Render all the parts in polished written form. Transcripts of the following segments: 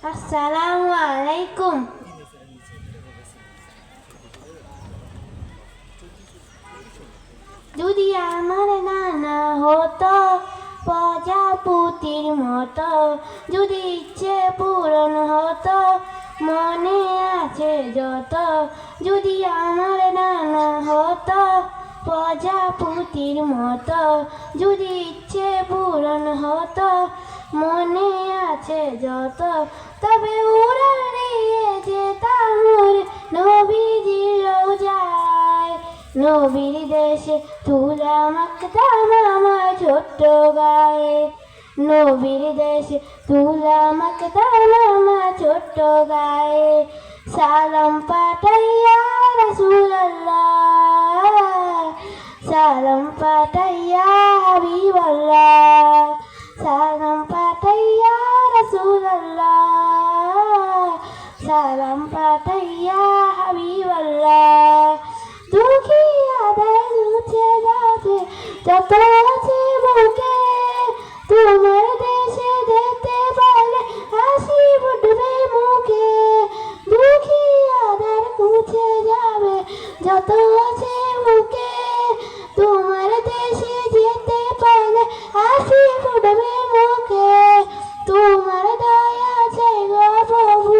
আসসালামু আলাইকুম। যদি আমার নানা হতো প্রজাপতির মতো, যদি ইচ্ছে পূরণ হতো মনে আছে যত, যদি আমার নানা হতো প্রজাপতির মতো, যদি ইচ্ছে পূরণ হতো মনে আছে যত, তবে উড়িয়ে যেতাম নবীজির রওজায়। নবীর দেশে তুলা মাখতাম আমার ছোট্ট গায়ে, নবীর দেশে তুলা মাখতাম আমার ছোট্ট গায়ে। সালাম পাঠাইয়া রাসূলুল্লাহ, সালাম পাঠাইয়া হাবিবাল্লাহ, সালাম পাঠাইয়া রাসূলুল্লাহ, সালাম পাঠাইয়া হাবিবাল্লাহ। দুঃখিয়াদের মুছে যাবে যত আছে বুকে, তোমার দেশে যেতে পারলে হাসি ফুটবে মুখে। দুঃখিয়াদের মুছে যাবে যত আছে বুকে, তোমার দেশে যেতে পারলে হাসি ফুটবে মুখে। তোমার দয়া চাই গো প্রভু,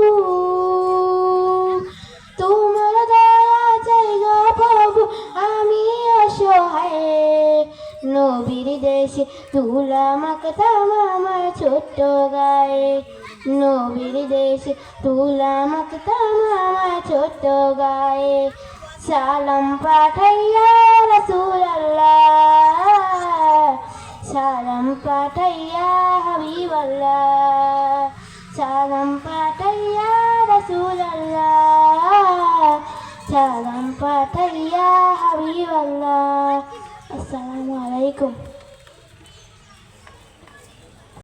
তোমার দয়া চাই গো প্রভু, আমি অসহায়। নবীর দেশে তুলা মাখতাম আমার ছোট্ট গায়ে, নবীর দেশে তুলা মাখতাম আমার ছোট্ট গায়ে। সালাম পাঠাইয়া রাসূলুল্লাহ, সালাম পাঠাইয়া হাবিবাল্লাহ, সালাম পাঠাইয়া রাসূলুল্লাহ, সালাম পাঠাইয়া হাবিবাল্লাহ। আসসালামু আলাইকুম।